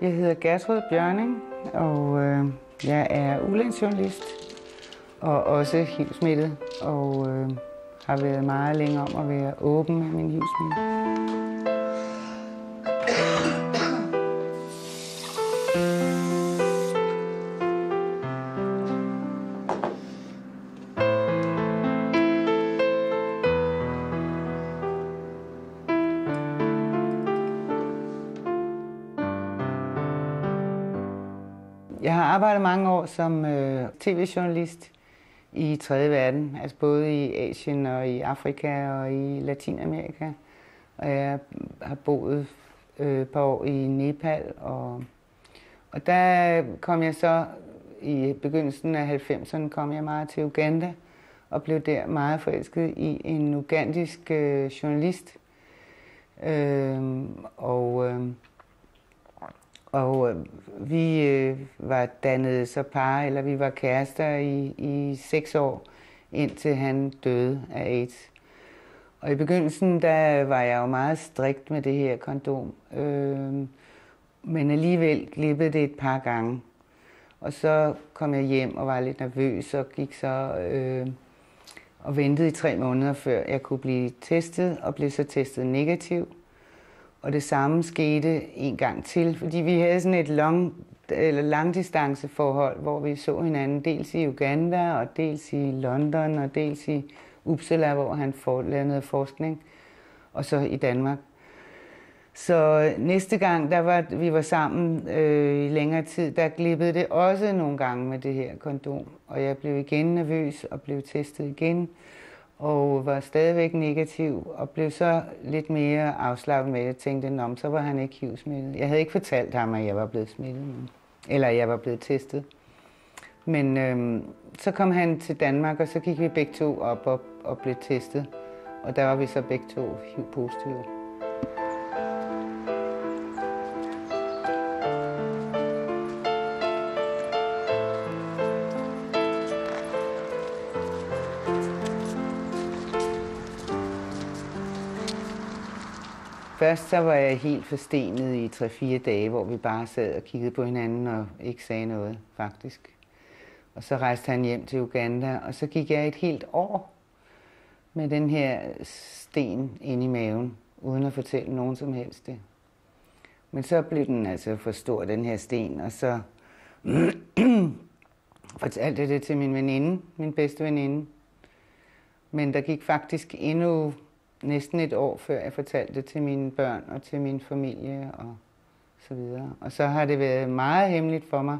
Jeg hedder Gertrud Bjørning, og jeg er udlandsjournalist og også HIV-smittet, og har været meget længe om at være åben med min HIV-smitte. Jeg har arbejdet mange år som tv-journalist i 3. verden, altså både i Asien og i Afrika og i Latinamerika. Og jeg har boet et par år i Nepal, og der kom jeg så i begyndelsen af 90'erne kom jeg meget til Uganda og blev der meget forelsket i en ugandisk journalist. Vi var dannet så par, eller vi var kærester i 6 år, indtil han døde af AIDS. Og i begyndelsen, der var jeg jo meget strikt med det her kondom. Men alligevel glippede det et par gange. Og så kom jeg hjem og var lidt nervøs og gik så og ventede i 3 måneder, før jeg kunne blive testet, og blev så testet negativ. Og det samme skete en gang til, fordi vi havde sådan et langdistanceforhold, hvor vi så hinanden dels i Uganda, og dels i London, og dels i Uppsala, hvor han lavede noget forskning, og så i Danmark. Så næste gang, vi var sammen i længere tid, der glippede det også nogle gange med det her kondom. Og jeg blev igen nervøs og blev testet igen, og var stadigvæk negativ, og blev så lidt mere afslappet med det. Jeg tænkte, så var han ikke HIV-smittet. Jeg havde ikke fortalt ham, at jeg var blevet smittet, eller jeg var blevet testet. Men så kom han til Danmark, og så gik vi begge to op og blev testet. Og der var vi så begge to HIV-positive. Først så var jeg helt forstenet i 3-4 dage, hvor vi bare sad og kiggede på hinanden og ikke sagde noget, faktisk. Og så rejste han hjem til Uganda, og så gik jeg et helt år med den her sten inde i maven, uden at fortælle nogen som helst det. Men så blev den altså for stor, den her sten, og så fortalte jeg det til min veninde, min bedste veninde. Men der gik faktisk endnu næsten et år, før jeg fortalte det til mine børn og til min familie og så videre. Og så har det været meget hemmeligt for mig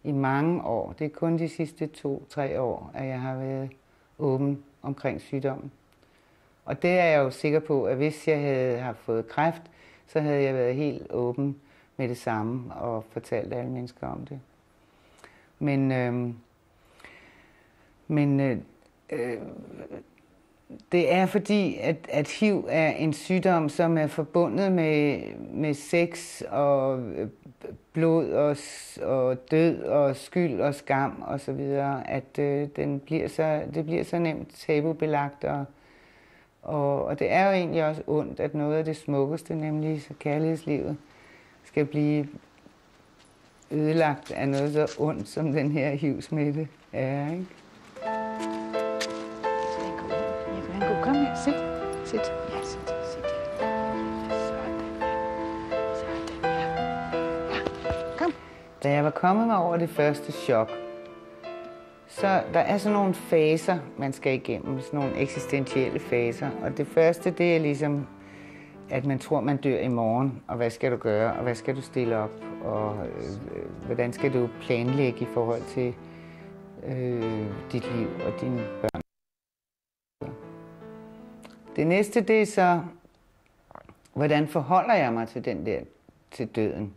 i mange år. Det er kun de sidste 2-3 år, at jeg har været åben omkring sygdommen. Og det er jeg jo sikker på, at hvis jeg havde haft fået kræft, så havde jeg været helt åben med det samme og fortalt alle mennesker om det. Men det er fordi, at HIV er en sygdom, som er forbundet med sex og blod og død og skyld og skam og så videre, at det bliver så nemt tabubelagt. Og det er jo egentlig også ondt, at noget af det smukkeste, nemlig kærlighedslivet, skal blive ødelagt af noget så ondt, som den her HIV-smitte er, ikke? Kom her, sit. Ja, sit. Sådan, ja. Kom. Da jeg var kommet mig over det første chok, så der er sådan nogle faser, man skal igennem, sådan nogle eksistentielle faser. Og det første, det er ligesom, at man tror, man dør i morgen, og hvad skal du gøre, og hvad skal du stille op, og hvordan skal du planlægge i forhold til dit liv og dine børn. Det næste, det er så, hvordan forholder jeg mig til døden?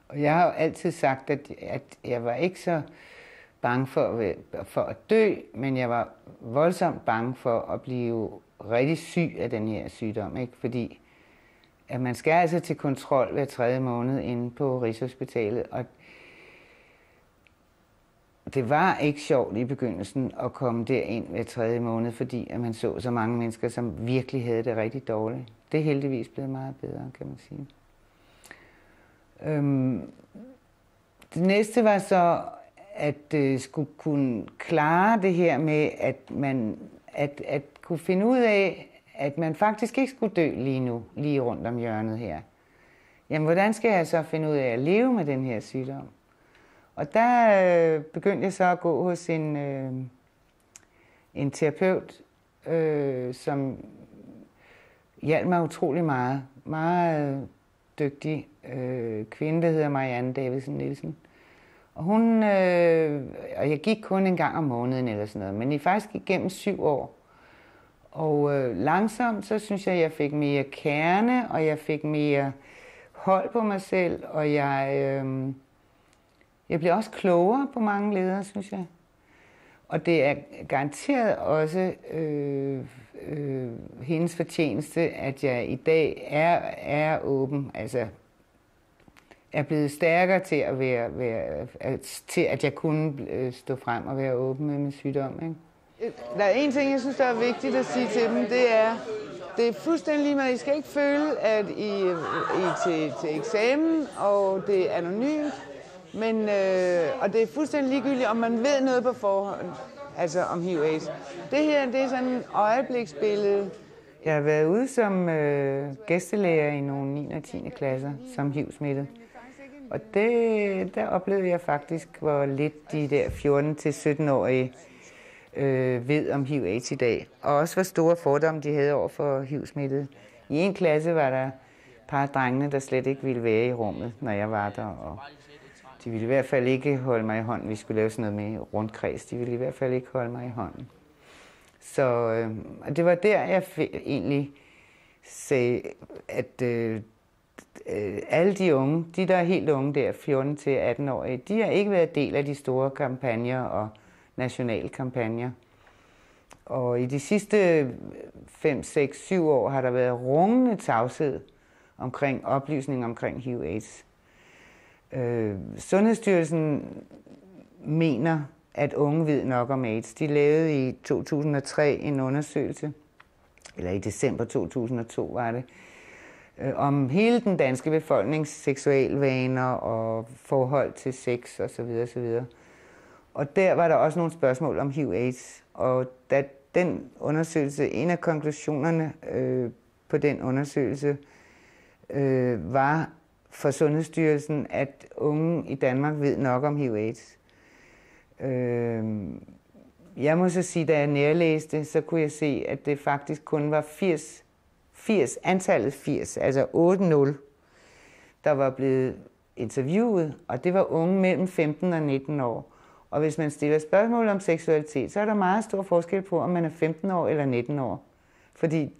Og jeg har jo altid sagt, at jeg var ikke så bange for at dø, men jeg var voldsomt bange for at blive rigtig syg af den her sygdom, ikke? Fordi at man skal altså til kontrol hver 3. måned inde på Rigshospitalet, og det var ikke sjovt i begyndelsen at komme derind hver 3. måned, fordi at man så mange mennesker, som virkelig havde det rigtig dårligt. Det er heldigvis blevet meget bedre, kan man sige. Det næste var så, at skulle kunne klare det her med, at kunne finde ud af, at man faktisk ikke skulle dø lige nu, lige rundt om hjørnet her. Jamen, hvordan skal jeg så finde ud af at leve med den her sygdom? Og der begyndte jeg så at gå hos en terapeut, som hjalp mig utrolig meget. Meget dygtig kvinde, der hedder Marianne Davidsen Nielsen. Og og jeg gik kun en gang om måneden eller sådan noget, men faktisk igennem 7 år. Og langsomt, så synes jeg fik mere kerne, og jeg fik mere hold på mig selv, og jeg blev også klogere på mange ledere, synes jeg. Og det er garanteret også hendes fortjeneste, at jeg i dag er åben, altså er blevet stærkere til at jeg kunne stå frem og være åben med min sygdom, ikke? Der er en ting, jeg synes, der er vigtigt at sige til dem, det er fuldstændig lige med, I skal ikke føle, at I til eksamen, og det er anonymt, og det er fuldstændig ligegyldigt, om man ved noget på forhånd, altså om HIV-AIDS. Det her, det er sådan et øjebliksbillede. Jeg har været ude som gæstelærer i nogle 9. og 10. klasser som HIV-smittet. Og der oplevede jeg faktisk, hvor lidt de der 14-17-årige ved om HIV-AIDS i dag. Og også hvor store fordomme de havde over for HIV-smittet. I en klasse var der et par af drengene, der slet ikke ville være i rummet, når jeg var der. Og de ville i hvert fald ikke holde mig i hånden. Vi skulle lave sådan noget med rundkreds. De ville i hvert fald ikke holde mig i hånden. Så det var der, jeg egentlig sagde, at alle de unge, de der er helt unge der, 14-18-årige, de har ikke været del af de store kampagner og nationale kampagner. Og i de sidste 5, 6, 7 år har der været rungende tavshed omkring oplysning omkring HIV-AIDS. Sundhedsstyrelsen mener, at unge ved nok om AIDS. De lavede i 2003 en undersøgelse, eller i december 2002 var det, om hele den danske befolknings seksualvaner og forhold til sex osv. osv. Og der var der også nogle spørgsmål om HIV-AIDS. Og da den undersøgelse, en af konklusionerne på den undersøgelse, var for Sundhedsstyrelsen, at unge i Danmark ved nok om HIV-AIDS. Jeg må så sige, da jeg nærlæste, så kunne jeg se, at det faktisk kun var 80, antallet 80, altså 8-0, der var blevet interviewet, og det var unge mellem 15 og 19 år. Og hvis man stiller spørgsmål om seksualitet, så er der meget stor forskel på, om man er 15 år eller 19 år. Fordi,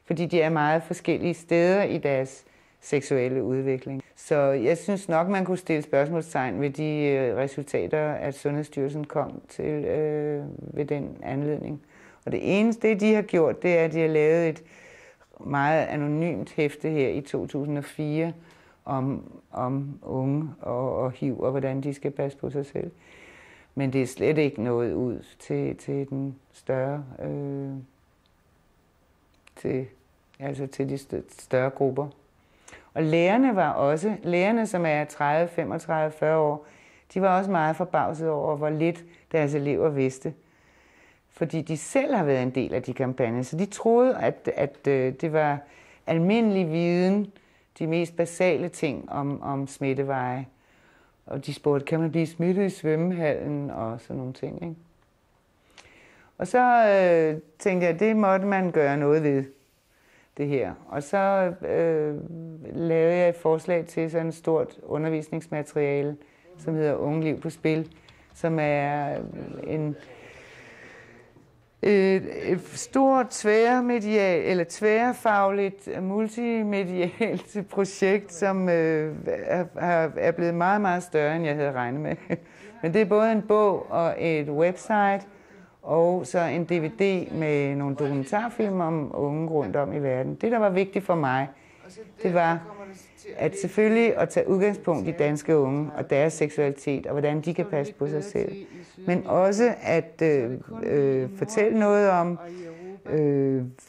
fordi de er meget forskellige steder i deres seksuelle udvikling. Så jeg synes nok, man kunne stille spørgsmålstegn ved de resultater, at Sundhedsstyrelsen kom til ved den anledning. Og det eneste, de har gjort, det er, at de har lavet et meget anonymt hæfte her i 2004 om unge og HIV, og hvordan de skal passe på sig selv. Men det er slet ikke nået ud til den større, til de større grupper. Og lærerne, som er 30, 35, 40 år, de var også meget forbavset over, hvor lidt deres elever vidste. Fordi de selv har været en del af de kampagner, så de troede, at det var almindelig viden, de mest basale ting om smitteveje. Og de spurgte, kan man blive smittet i svømmehallen og sådan nogle ting, ikke? Og så tænkte jeg, at det måtte man gøre noget ved, det her. Og så lavede jeg et forslag til sådan et stort undervisningsmateriale, som hedder Unge Liv på Spil, som er et stort tværfagligt, multimedialt projekt, som er blevet meget, meget større, end jeg havde regnet med. Men det er både en bog og et website, og så en DVD med nogle dokumentarfilm om unge rundt om i verden. Det, der var vigtigt for mig, det var at selvfølgelig at tage udgangspunkt i danske unge og deres seksualitet, og hvordan de kan passe på sig selv. Men også at fortælle noget om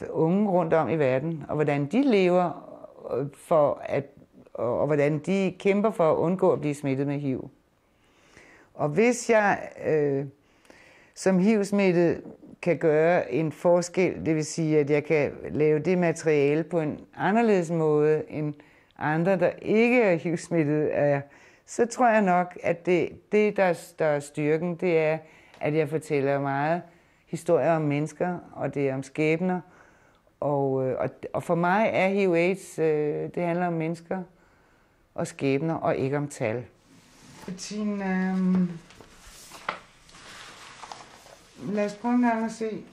unge rundt om i verden, og hvordan de lever for at og hvordan de kæmper for at undgå at blive smittet med HIV. Og hvis jeg som HIV-smittet kan gøre en forskel, det vil sige, at jeg kan lave det materiale på en anderledes måde end andre, der ikke er HIV-smittet, så tror jeg nok, at det der er styrken, det er, at jeg fortæller meget historier om mennesker, og det er om skæbner. Og for mig er HIV-AIDS, det handler om mennesker og skæbner, og ikke om tal. Bettina, lad os prøve en gang at se.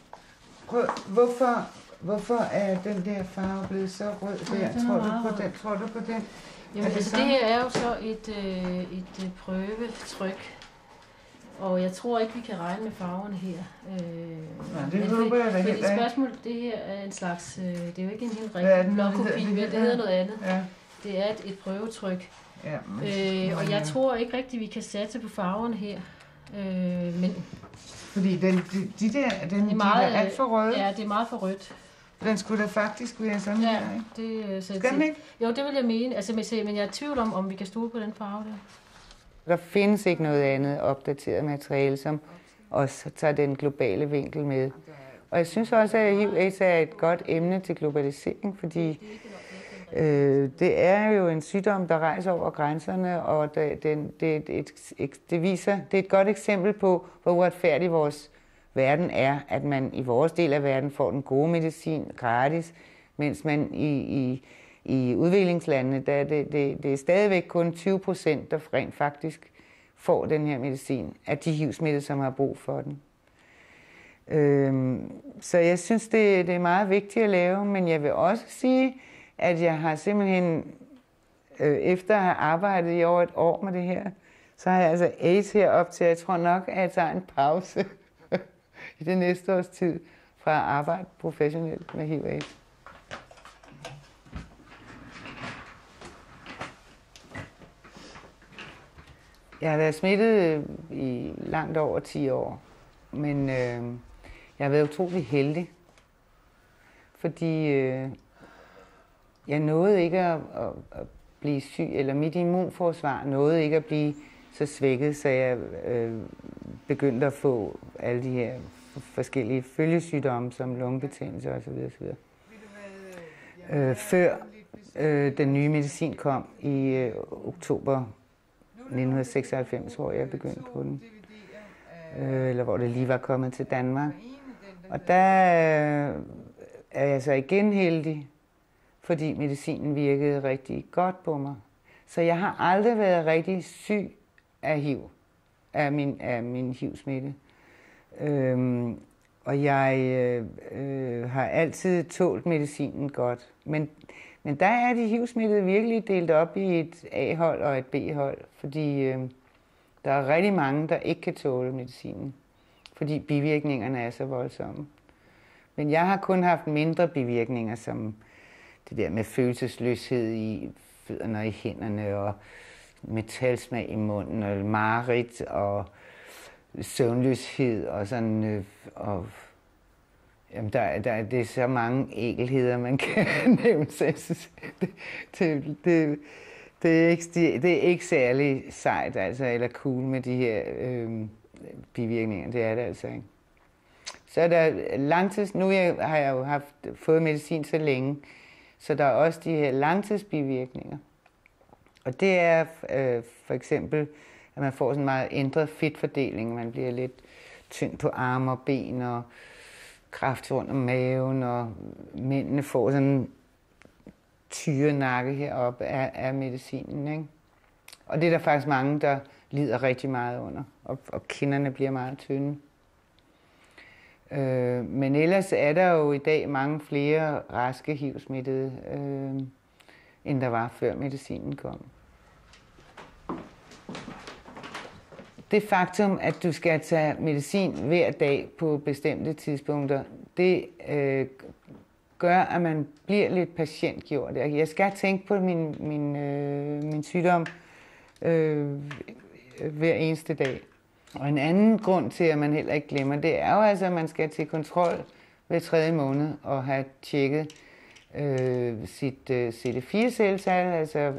Hvorfor er den der farve blevet så rød der? Tror du på den? Jamen, altså, det her er jo så et prøvetryk, og jeg tror ikke, vi kan regne med farverne her. Det håber jeg da helt af. Spørgsmål, det her er en slags, det er jo ikke en helt rigtig blokkopi, det hedder noget andet. Ja. Det er et prøvetryk. Ja, og jeg tror ikke rigtig, vi kan satse på farverne her. Men fordi de er alt for røde. Ja, det er meget for rødt. Den skulle da faktisk være sådan her, ikke? Skal den ikke? Jo, det vil jeg mene. Altså, men jeg er i tvivl om vi kan stole på den farve der. Der findes ikke noget andet opdateret materiale, som også tager den globale vinkel med. Og jeg synes også, at HIV-AIDS er et godt emne til globalisering, fordi det er jo en sygdom, der rejser over grænserne, og det er et godt eksempel på, hvor uretfærdig vores verden er, at man i vores del af verden får den gode medicin gratis, mens man i udviklingslandene, det er stadigvæk kun 20%, der rent faktisk får den her medicin, af de HIV-smittede, som har brug for den. Så jeg synes, det er meget vigtigt at lave, men jeg vil også sige, at jeg har simpelthen, efter at have arbejdet i over et år med det her, så har jeg altså AIDS herop til, jeg tror nok, at jeg tager en pause i det næste års tid fra at arbejde professionelt med HIV-AIDS. Jeg har været smittet i langt over 10 år, men jeg har været utrolig heldig, fordi jeg nåede ikke at blive syg, eller mit immunforsvar nåede ikke at blive så svækket, så jeg begyndte at få alle de her forskellige følgesygdomme, som lungebetændelse osv. Før den nye medicin kom i oktober 1996, hvor jeg begyndte på den. Eller hvor det lige var kommet til Danmark. Og der er jeg så igen heldig, fordi medicinen virkede rigtig godt på mig. Så jeg har aldrig været rigtig syg af HIV, af min HIV-smitte. Og jeg har altid tålt medicinen godt. Men der er de HIV-smittede virkelig delt op i et A-hold og et B-hold, fordi der er rigtig mange, der ikke kan tåle medicinen, fordi bivirkningerne er så voldsomme. Men jeg har kun haft mindre bivirkninger, som det der med følelsesløshed i fødderne og i hænderne, og metalsmag i munden, og mareridt, og søvnløshed, og sådan, og jamen, det er så mange ækelheder, man kan nævne sig. Det er ikke særlig sejt, altså, eller cool med de her bivirkninger. Det er det altså ikke. Så er der nu har jeg jo fået medicin så længe, så der er også de her langtidsbivirkninger. Og det er for eksempel, at man får sådan en meget ændret fedtfordeling. Man bliver lidt tynd på arme og ben, og kræft rundt om maven, og mændene får sådan en tyrenakke heroppe af medicinen, ikke? Og det er der faktisk mange, der lider rigtig meget under, og kinderne bliver meget tynde. Men ellers er der jo i dag mange flere raske HIV-smittede, end der var før medicinen kom. Det faktum, at du skal tage medicin hver dag på bestemte tidspunkter, det gør, at man bliver lidt patientgjort. Jeg skal tænke på min sygdom hver eneste dag. Og en anden grund til, at man heller ikke glemmer, det er jo altså, at man skal til kontrol hver 3. måned og have tjekket sit CD4-celletal, altså